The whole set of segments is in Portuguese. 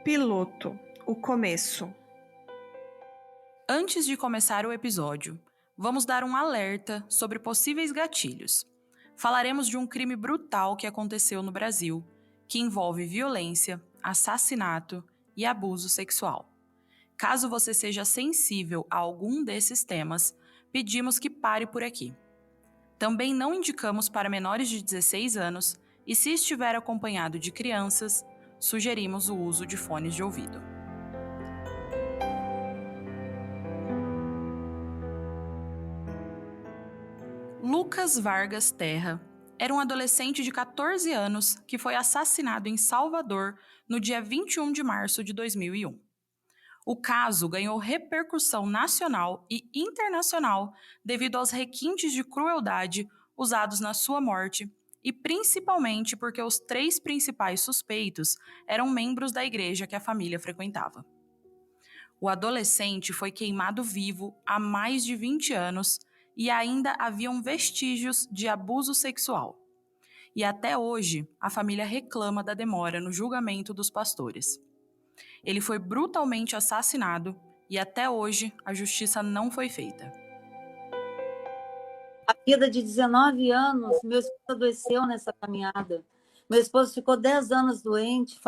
Piloto, o começo. Antes de começar o episódio, vamos dar um alerta sobre possíveis gatilhos. Falaremos de um crime brutal que aconteceu no Brasil, que envolve violência, assassinato e abuso sexual. Caso você seja sensível a algum desses temas, pedimos que pare por aqui. Também não indicamos para menores de 16 anos e, se estiver acompanhado de crianças, sugerimos o uso de fones de ouvido. Lucas Vargas Terra era um adolescente de 14 anos que foi assassinado em Salvador no dia 21 de março de 2001. O caso ganhou repercussão nacional e internacional devido aos requintes de crueldade usados na sua morte e principalmente porque os 3 principais suspeitos eram membros da igreja que a família frequentava. O adolescente foi queimado vivo há mais de 20 anos e ainda haviam vestígios de abuso sexual. E até hoje, a família reclama da demora no julgamento dos pastores. Ele foi brutalmente assassinado e até hoje a justiça não foi feita. A vida de 19 anos, meu esposo adoeceu nessa caminhada. Meu esposo ficou 10 anos doente,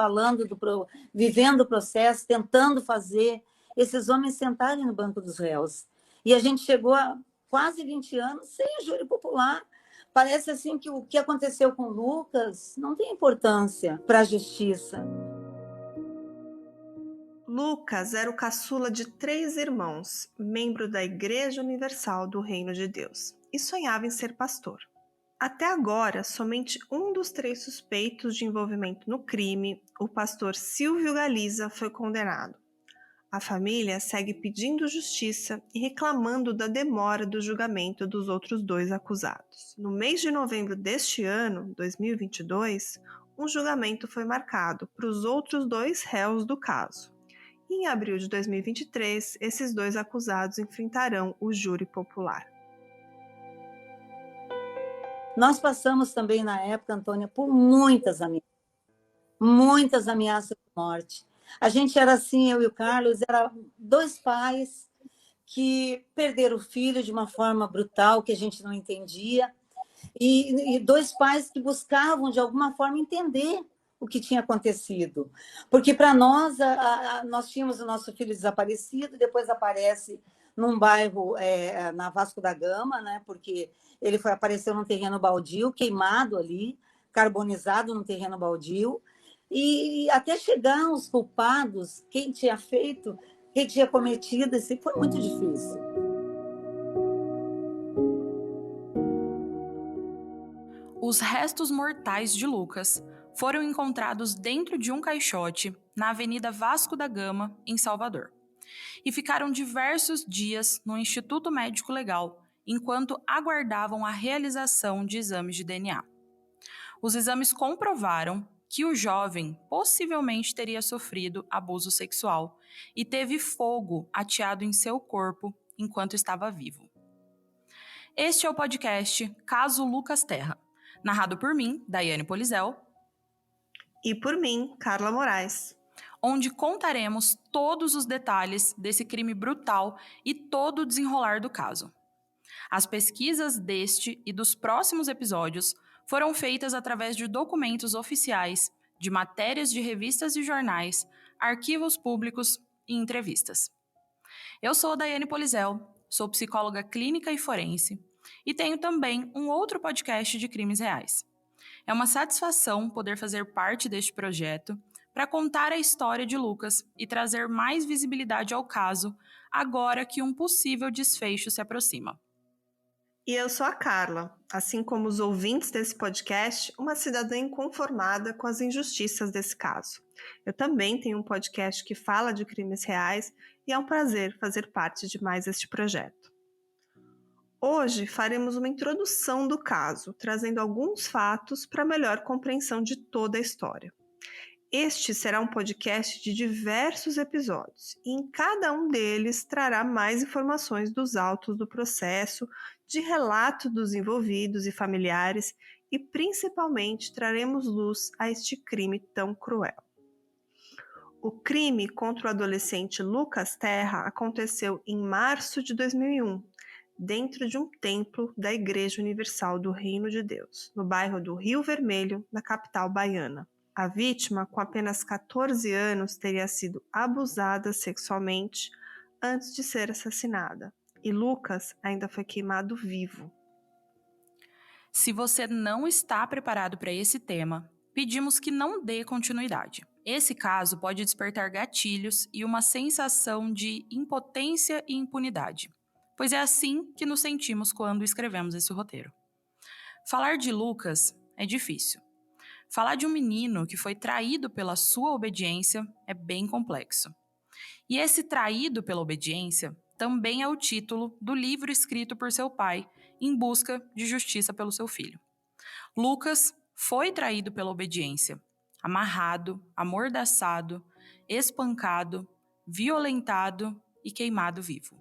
vivendo o processo, tentando fazer esses homens sentarem no banco dos réus. E a gente chegou a quase 20 anos sem júri popular. Parece assim que o que aconteceu com o Lucas não tem importância para a justiça. Lucas era o caçula de 3 irmãos, membro da Igreja Universal do Reino de Deus, e sonhava em ser pastor. Até agora, somente um dos 3 suspeitos de envolvimento no crime, o pastor Silvio Galiza, foi condenado. A família segue pedindo justiça e reclamando da demora do julgamento dos outros 2 acusados. No mês de novembro deste ano, 2022, um julgamento foi marcado para os outros 2 réus do caso. E em abril de 2023, esses 2 acusados enfrentarão o júri popular. Nós passamos também, na época, Antônia, por muitas ameaças de morte. A gente era assim, eu e o Carlos, era 2 pais que perderam o filho de uma forma brutal, que a gente não entendia, e 2 pais que buscavam, de alguma forma, entender o que tinha acontecido. Porque, para nós, nós tínhamos o nosso filho desaparecido, depois aparece num bairro, na Vasco da Gama, né? Porque ele apareceu num terreno baldio, queimado ali, carbonizado num terreno baldio, e até chegar aos culpados, quem tinha feito, quem tinha cometido, isso foi muito difícil. Os restos mortais de Lucas foram encontrados dentro de um caixote na Avenida Vasco da Gama, em Salvador, e ficaram diversos dias no Instituto Médico Legal, enquanto aguardavam a realização de exames de DNA. Os exames comprovaram que o jovem possivelmente teria sofrido abuso sexual e teve fogo ateado em seu corpo enquanto estava vivo. Este é o podcast Caso Lucas Terra, narrado por mim, Daiane Polizel, E por mim, Carla Moraes, onde contaremos todos os detalhes desse crime brutal e todo o desenrolar do caso. As pesquisas deste e dos próximos episódios foram feitas através de documentos oficiais, de matérias de revistas e jornais, arquivos públicos e entrevistas. Eu sou Daiane Polizel, sou psicóloga clínica e forense e tenho também um outro podcast de crimes reais. É uma satisfação poder fazer parte deste projeto para contar a história de Lucas e trazer mais visibilidade ao caso agora que um possível desfecho se aproxima. E eu sou a Carla, assim como os ouvintes desse podcast, uma cidadã inconformada com as injustiças desse caso. Eu também tenho um podcast que fala de crimes reais e é um prazer fazer parte de mais este projeto. Hoje faremos uma introdução do caso, trazendo alguns fatos para melhor compreensão de toda a história. Este será um podcast de diversos episódios e em cada um deles trará mais informações dos autos do processo, de relato dos envolvidos e familiares e principalmente traremos luz a este crime tão cruel. O crime contra o adolescente Lucas Terra aconteceu em março de 2001, dentro de um templo da Igreja Universal do Reino de Deus, no bairro do Rio Vermelho, na capital baiana. A vítima, com apenas 14 anos, teria sido abusada sexualmente antes de ser assassinada, e Lucas ainda foi queimado vivo. Se você não está preparado para esse tema, pedimos que não dê continuidade. Esse caso pode despertar gatilhos e uma sensação de impotência e impunidade, pois é assim que nos sentimos quando escrevemos esse roteiro. Falar de Lucas é difícil. Falar de um menino que foi traído pela sua obediência é bem complexo. E esse traído pela obediência também é o título do livro escrito por seu pai em busca de justiça pelo seu filho. Lucas foi traído pela obediência, amarrado, amordaçado, espancado, violentado e queimado vivo.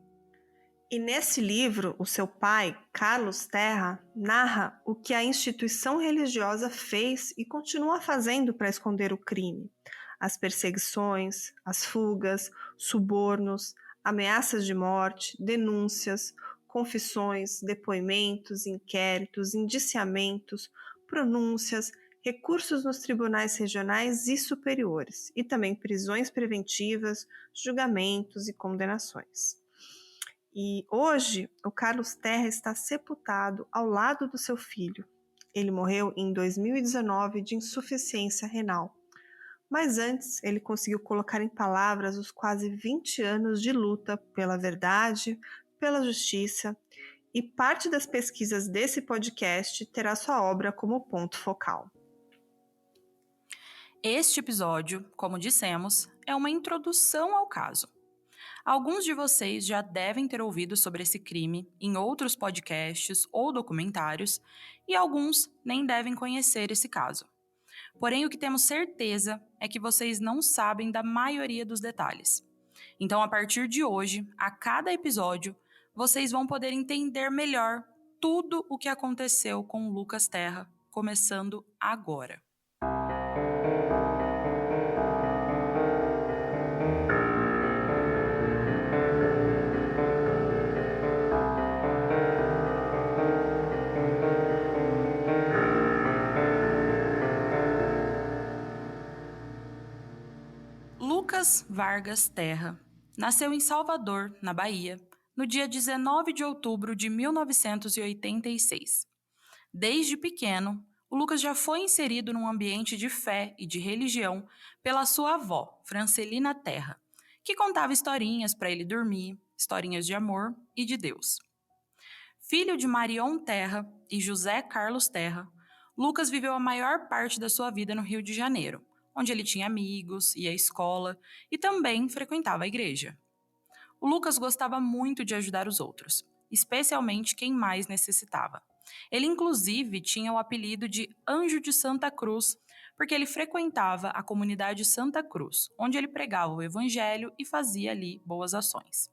E nesse livro, o seu pai, Carlos Terra, narra o que a instituição religiosa fez e continua fazendo para esconder o crime. As perseguições, as fugas, subornos, ameaças de morte, denúncias, confissões, depoimentos, inquéritos, indiciamentos, pronúncias, recursos nos tribunais regionais e superiores, e também prisões preventivas, julgamentos e condenações. E hoje, o Carlos Terra está sepultado ao lado do seu filho. Ele morreu em 2019 de insuficiência renal. Mas antes, ele conseguiu colocar em palavras os quase 20 anos de luta pela verdade, pela justiça, e parte das pesquisas desse podcast terá sua obra como ponto focal. Este episódio, como dissemos, é uma introdução ao caso. Alguns de vocês já devem ter ouvido sobre esse crime em outros podcasts ou documentários, e alguns nem devem conhecer esse caso. Porém, o que temos certeza é que vocês não sabem da maioria dos detalhes. Então, a partir de hoje, a cada episódio, vocês vão poder entender melhor tudo o que aconteceu com o Lucas Terra, começando agora. Lucas Vargas Terra nasceu em Salvador, na Bahia, no dia 19 de outubro de 1986. Desde pequeno, o Lucas já foi inserido num ambiente de fé e de religião pela sua avó, Francelina Terra, que contava historinhas para ele dormir, historinhas de amor e de Deus. Filho de Marion Terra e José Carlos Terra, Lucas viveu a maior parte da sua vida no Rio de Janeiro, onde ele tinha amigos, ia à escola e também frequentava a igreja. O Lucas gostava muito de ajudar os outros, especialmente quem mais necessitava. Ele, inclusive, tinha o apelido de Anjo de Santa Cruz, porque ele frequentava a comunidade Santa Cruz, onde ele pregava o evangelho e fazia ali boas ações.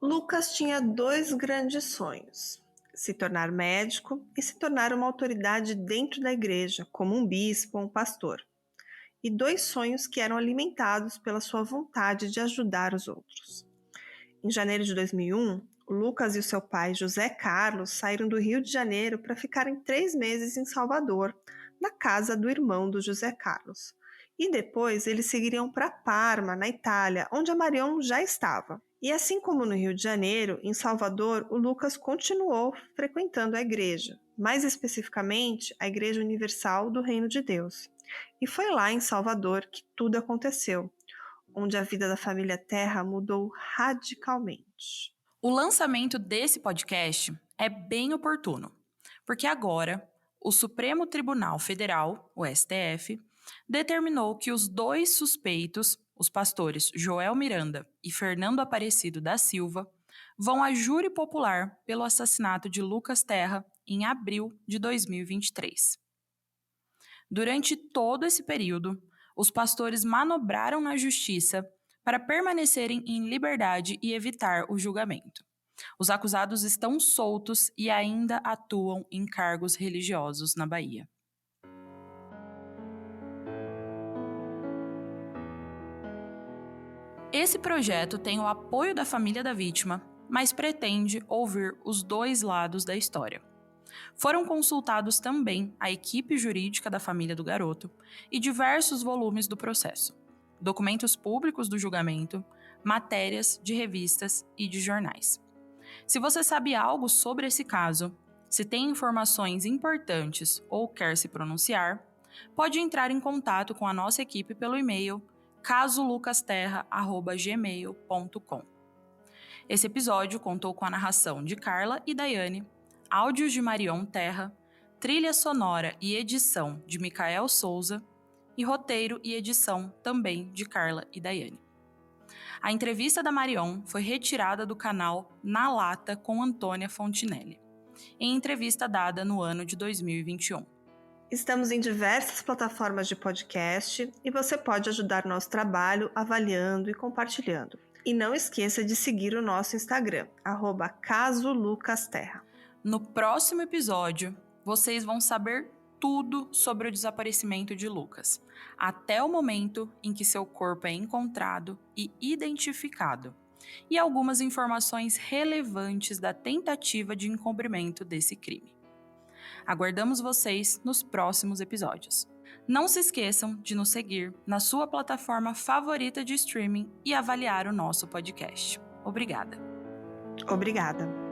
Lucas tinha 2 grandes sonhos: se tornar médico e se tornar uma autoridade dentro da igreja, como um bispo ou um pastor. E 2 sonhos que eram alimentados pela sua vontade de ajudar os outros. Em janeiro de 2001, o Lucas e o seu pai, José Carlos, saíram do Rio de Janeiro para ficarem 3 meses em Salvador, na casa do irmão do José Carlos. E depois eles seguiriam para Parma, na Itália, onde a Marion já estava. E assim como no Rio de Janeiro, em Salvador, o Lucas continuou frequentando a igreja, mais especificamente a Igreja Universal do Reino de Deus. E foi lá em Salvador que tudo aconteceu, onde a vida da família Terra mudou radicalmente. O lançamento desse podcast é bem oportuno, porque agora o Supremo Tribunal Federal, o STF, determinou que os 2 suspeitos, os pastores Joel Miranda e Fernando Aparecido da Silva, vão a júri popular pelo assassinato de Lucas Terra em abril de 2023. Durante todo esse período, os pastores manobraram na justiça para permanecerem em liberdade e evitar o julgamento. Os acusados estão soltos e ainda atuam em cargos religiosos na Bahia. Esse projeto tem o apoio da família da vítima, mas pretende ouvir os dois lados da história. Foram consultados também a equipe jurídica da família do garoto e diversos volumes do processo, documentos públicos do julgamento, matérias de revistas e de jornais. Se você sabe algo sobre esse caso, se tem informações importantes ou quer se pronunciar, pode entrar em contato com a nossa equipe pelo e-mail casolucasterra@gmail.com. Esse episódio contou com a narração de Carla e Daiane, áudios de Marion Terra, trilha sonora e edição de Micael Souza e roteiro e edição também de Carla e Daiane. A entrevista da Marion foi retirada do canal Na Lata com Antônia Fontinelli, em entrevista dada no ano de 2021. Estamos em diversas plataformas de podcast e você pode ajudar nosso trabalho avaliando e compartilhando. E não esqueça de seguir o nosso Instagram, @casolucasterra. No próximo episódio, vocês vão saber tudo sobre o desaparecimento de Lucas, até o momento em que seu corpo é encontrado e identificado, e algumas informações relevantes da tentativa de encobrimento desse crime. Aguardamos vocês nos próximos episódios. Não se esqueçam de nos seguir na sua plataforma favorita de streaming e avaliar o nosso podcast. Obrigada. Obrigada.